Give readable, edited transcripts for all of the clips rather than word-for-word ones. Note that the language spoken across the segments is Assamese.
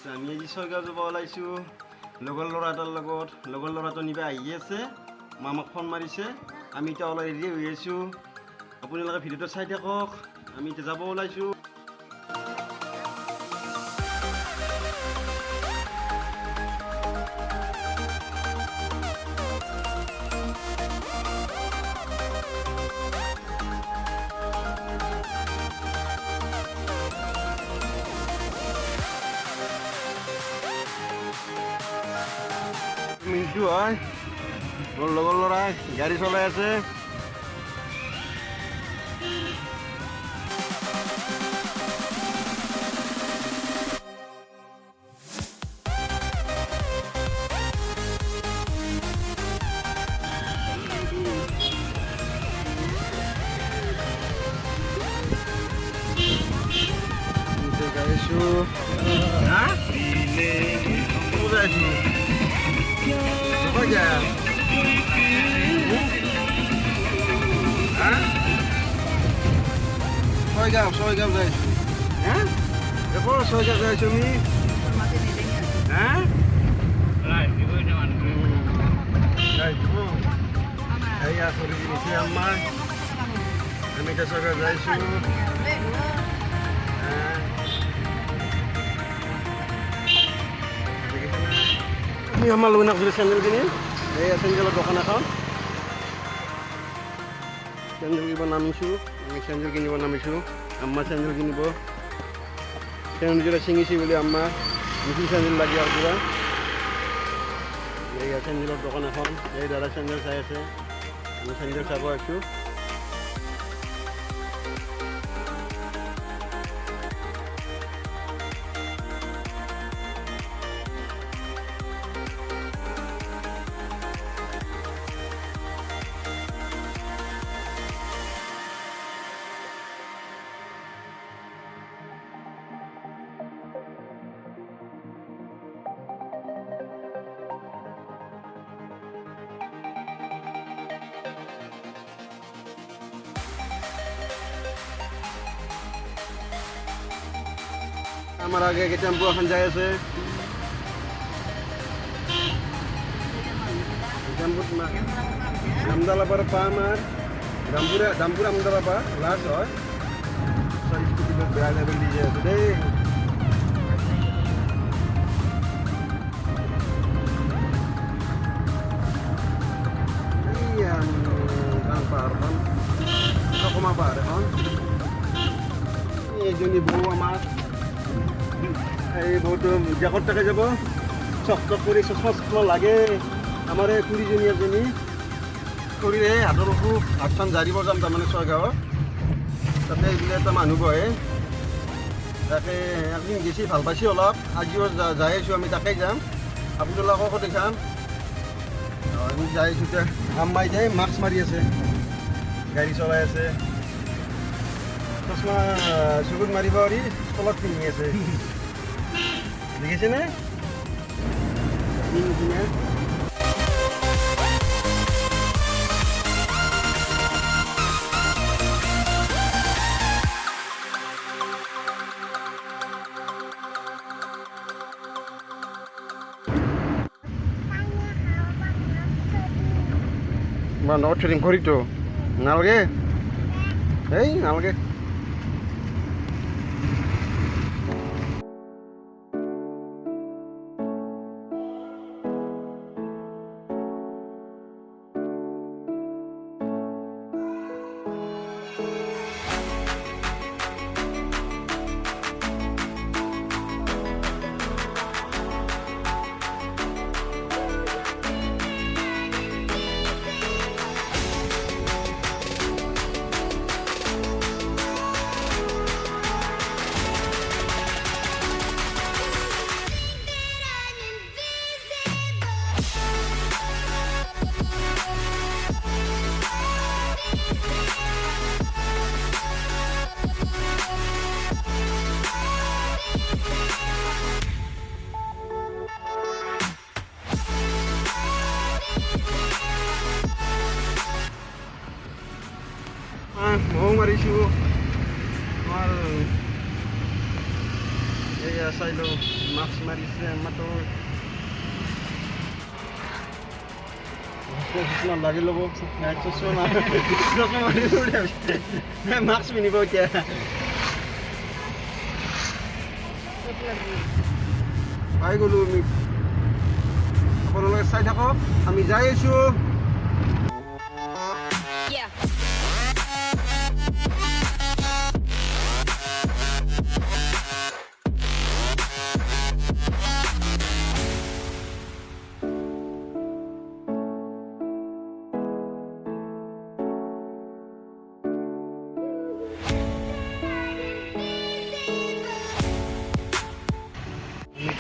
আমি আজি ছয়গাঁও যাব ওলাইছোঁ লগৰ ল'ৰা এটাৰ লগত। লগৰ ল'ৰাটো নিবা আহি আছে, মামাক ফোন মাৰিছে। আমি এতিয়া ওলাই ৰেডি হৈ আছোঁ। আপোনালোকে ভিডিঅ'টো চাই থাকক। আমি এতিয়া যাব ওলাইছোঁ। মিন্টু হয়, মোৰ লগৰ ল'ৰাই গাড়ী চলাই আছে। গাইছোঁ হা যাইছোঁ ছয়গাঁও যাইছোঁ। হা দেখো ছয়গাঁও যাইছোঁ আমি। হা এইয়া কৰি দিছে আমাৰ। আমি এতিয়া ছয়গাঁও যাইছোঁ। আমি আমাৰ লৈ নাছিলোঁ চেণ্ডেল কিনি। এই চেণ্ডেলৰ দোকান এখন, চেণ্ডেল কিনিব নামিছোঁ। আমি চেণ্ডেল কিনিব নামিছোঁ। আম্মা চেণ্ডেল কিনিব। চেণ্ডেলযোৰা ছিঙিছে বুলি আম্মা মিছিল চেণ্ডেল লাগে আৰু পুৰা। এই চেণ্ডেলৰ দোকান এখন, এই দাদা চেণ্ডেল চাই আছে। আমি চেণ্ডেল চাব আহিছোঁ। আমার আগে টেম্পো এখন যাই আছে। আমদালা পার পা আমার দামপুর আমদালা পা লাস্ট হয়। বেয়া লেভেল দিয়ে আছে দেই। পাহাড়খন কমা পাহাড় এখন। এইজনী বউ আমার, এই বউটো জাকত থাকে যাব চক চক কৰি চচমা লাগে। আমাৰ এই খুৰীজনী এজনী খুৰীৰ এই হাতৰ অসুখ, হাতখন জাৰিব যাম তাৰমানে ছয়গাঁৱত। তাতে এইবিলাক এটা মানুহ বহে, তাকে একদিন গেছি ভাল পাইছে অলপ। আজিও যাই আছোঁ আমি, তাকেই যাম। আপোনালোককো দেখাম। আমি যাই আছোঁ এতিয়া। আম্মাই যাই মাস্ক মাৰি আছে, গাড়ী চলাই আছে, চচমা চকুত মাৰিব পাৰি তলত পিন্ধি আছে। দেখিছেনে? নট ট্ৰেডিং কৰি তো নালগে, এই নালগে। মৌ মাৰিছোঁ। আমাৰ এই চাই লওঁ মাছ মাৰিছে আমাৰতো লাগি ল'ব মাছ পিন্ধিব এতিয়া পাই গ'লোঁ আমি আপোনালোকে চাই থাকক আমি যাই আছোঁ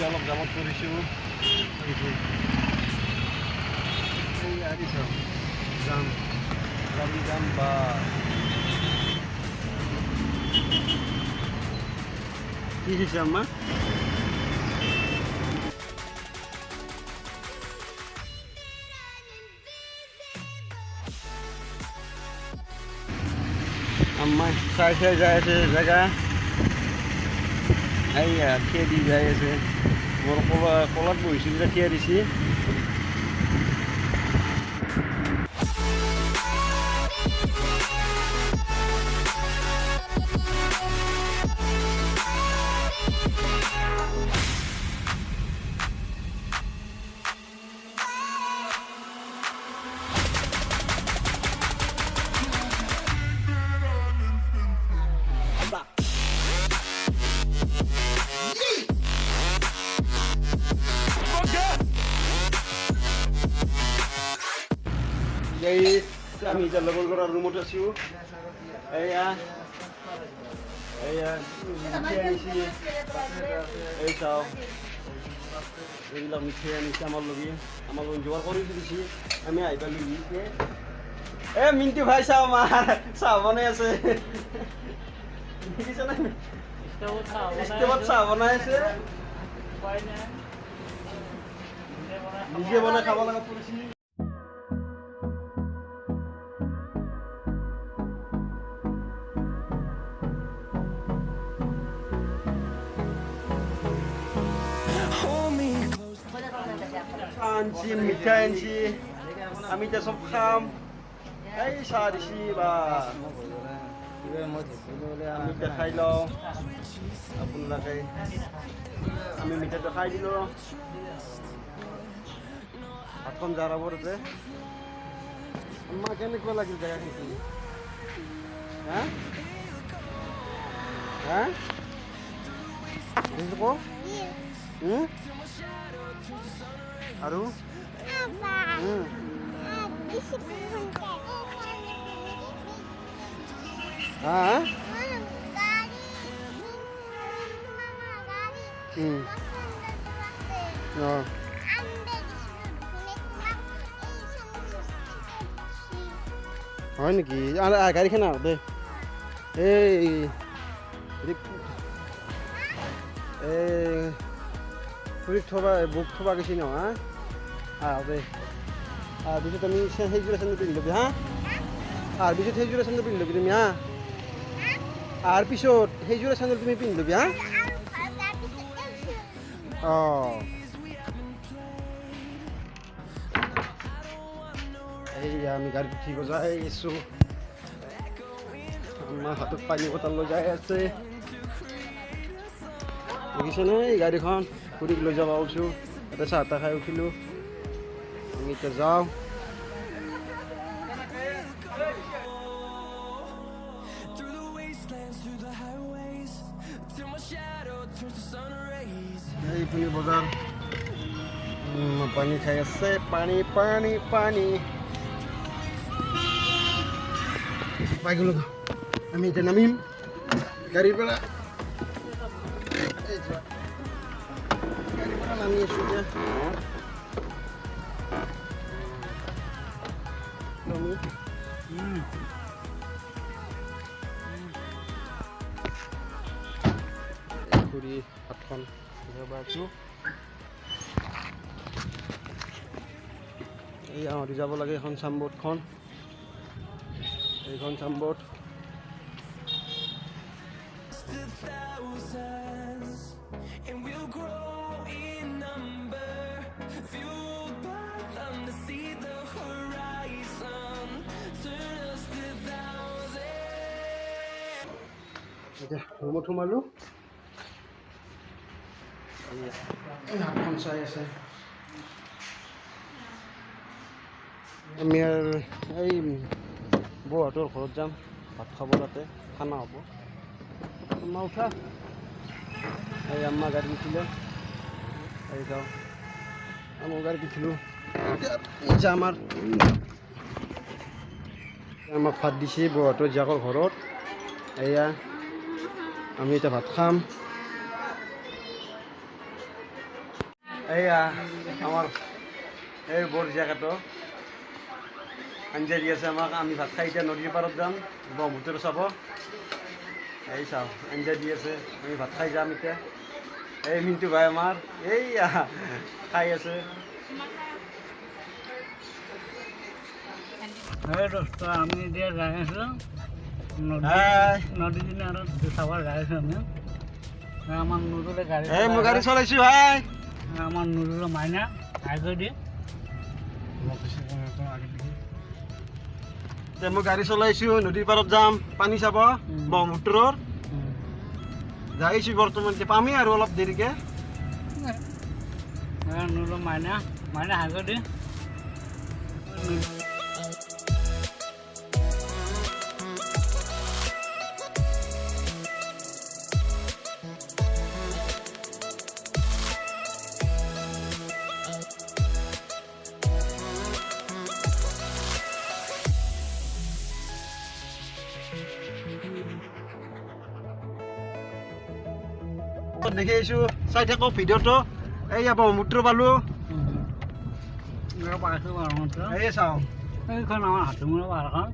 অলপ জামত কৰিছোঁ যাম বা কি হৈছে আমাৰ আমাৰ চাই যাই আছে জেগা এইয়া থিয় দি যাই আছে মোৰ কলাত বহিছোঁ যেতিয়া থিয় দিছে আমি এতিয়া লগৰ কৰা ৰুমত আছোঁ এয়া এই চাওঁ এইবিলাক মিঠাই আনিছে আমাৰ যোগাৰ কৰি দিছে আমি আহি পালোঁ মিণ্টু ভাই চাওঁ আমাৰ চাহ বনাই আছে দেখিছে নাই ষ্টেপত চাহ বনাই আছে নিজে বনাই খাব লগা পৰিছে আনছি মিঠাই আনছি আমি এতিয়া চব খাম এই চাহ দিছি বা আমি এতিয়া খাই লওঁ আপোনালোকে আমি মিঠাইটো খাই দিলোঁ ভাতখন জাৰাব তাতে আমাৰ কেনেকুৱা লাগিল জেগাখিনি হা হা কওঁ আৰু হয় নেকি গাড়ীখন আৰু দে এই ফুৰিত থবা বুক থবা গৈছি ন দে পিছত আমি সেইযোৰা চেণ্ডেল পিন্ধি ল'বি হা পিছত সেইযোৰা চেণ্ডেল পিন্ধি ল'বি তুমি হা পিছত সেইযোৰা চেণ্ডেল তুমি পিন্ধি ল'বি হা এই আমি গাড়ীত উঠিব যাই আছোঁ আমাৰ হাতত পানী বটল লৈ যাই আছে দেখিছেনে এই গাড়ীখন খুৰীক লৈ যাব ওলছোঁ তাতে চাহ তাহ খাই উঠিলোঁ আমি এতিয়া যাওঁ এইপিনে বজাৰ পানী খাই আছে পানী পানী পানী পাই গ'লোঁ আমি এতিয়া নামিম গাড়ীৰ পৰা নামি আছোঁ এতিয়া ঘূৰি হাতখন আছোঁ এই আহোঁতে যাব লাগে এখন চামবোৰ্ডখন এইখন চামবোৰ্ড and we'll এতিয়া ৰুমত সোমালোঁ হাতখন চাই আছে আমি আৰু এই বৌহঁতৰ ঘৰত যাম ভাত খাব তাতে খানা হ'ব আম্মা উঠা এই আম্মা গাড়ী উঠিলে এই যাওঁ আমার গাড়ি উঠিলোঁ যাম আৰু আমাক ভাত দিছে বৌহঁতৰ জীয়েকৰ ঘৰত এয়া আমি এতিয়া ভাত খাম এয়া আমাৰ এই বৰ জীয়েকটো আঞ্জা দি আছে আমাক আমি ভাত খাই এতিয়া নদীৰ পাৰত যাম ব্ৰহ্মপুত্ৰ চাব এই চাওঁ আঞ্জা দি আছে আমি ভাত খাই যাম এতিয়া এই মিণ্টু ভাই আমাৰ এইয়া খাই আছে আমি এতিয়া যাই আছোঁ নদী কিনাৰত চাব যাই আছোঁ আমি আমাৰ নুৰুলে গাড়ী মই গাড়ী চলাইছোঁ ভাই আমাৰ নুৰুল মাইনা আগে দিয়ে মই গাড়ী চলাইছোঁ নদীৰ পাৰত যাম পানী চাব ব্ৰহ্মপুত্ৰৰ যাইছোঁ বৰ্তমান এতিয়া পামেই আৰু অলপ দেৰিকৈ নুরুল মাইনা মাইনা আগে দিয়ে দেখি আহিছোঁ চাই থাকো ভিডিঅ'টো এইয়া ব্ৰহ্মপুত্ৰ পালোঁ এই চাওঁ এইখন আমাৰ হাতুমৰা পাহাৰখন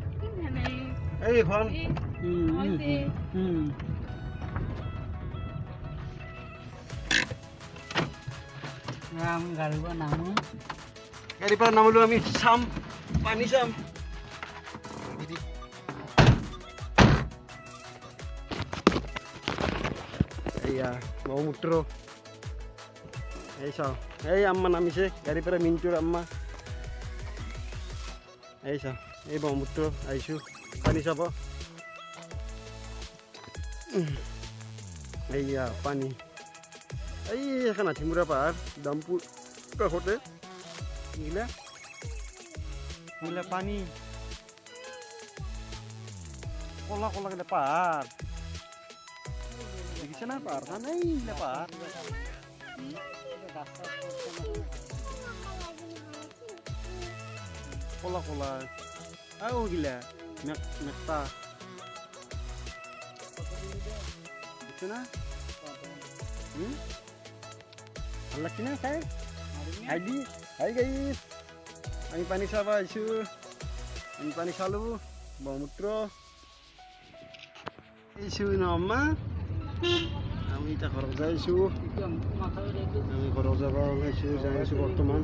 এইখন আমি গাড়ীৰ পৰা নামো গাড়ীৰ পৰা নামিলোঁ আমি চাম পানী চাম এইয়া ব্ৰহ্মপুত্ৰ এই চাওঁ এই আম্মা নামিছে গাড়ীৰ পৰা মিণ্টুৰ আম্মা এই চাওঁ এই ব্ৰহ্মপুত্ৰ আহিছোঁ পানী চাব এইয়া পানী এই এখন হাতীমূৰা পাহাৰ দামপুৰ কাষতে এইগিলা পানী কলা কলাকেইটা পাহাৰ দেখিছে না পাহাৰখন এইগিলা পাহাৰ কলা কলা আৰু গিলা মেকটা দেখিছে না ভাল লাগছে না খাই হাই গাইছ আমি পানী চাব আহিছোঁ আমি পানী চালোঁ ব্ৰহ্মপুত্ৰ এইছোঁ ন আম্মা আমি এতিয়া ঘৰত যাইছোঁ আমি ঘৰত যাব ওলাইছোঁ যাই আছোঁ বৰ্তমান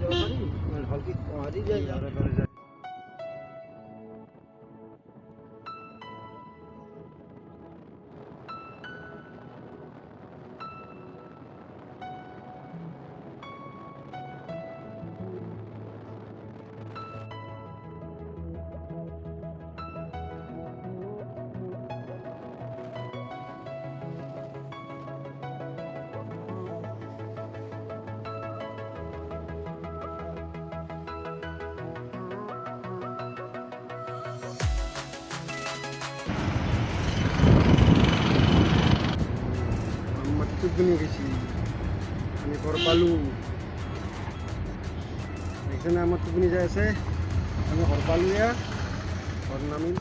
টোপনি গেছি আমি ঘৰ পালোঁ দেখিছেনে আমাৰ টোপনি যাই আছে আমি ঘৰ পালোঁ ইয়াত ঘৰ নামিল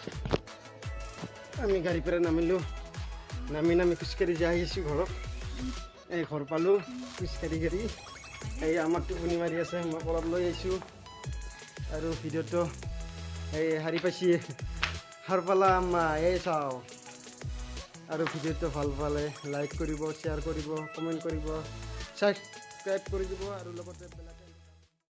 আমি গাড়ীৰ পৰা নামিলোঁ নামি খোজকাঢ়ি যাই আহিছোঁ ঘৰত এই ঘৰ পালোঁ খোজকাঢ়ি এই আমাৰ টোপনি মাৰি আছে মই ক'ৰবাত লৈ আহিছোঁ আৰু ভিডিঅ'টো এই হাৰি পাইছে সাৰ পালা আম্মা এই চাওঁ আৰু ভিডিঅ'টো ভাল পালে লাইক কৰিব শ্বেয়াৰ কৰিব কমেণ্ট কৰিব ছাবস্ক্ৰাইব কৰি দিব আৰু লগতে বেলেগ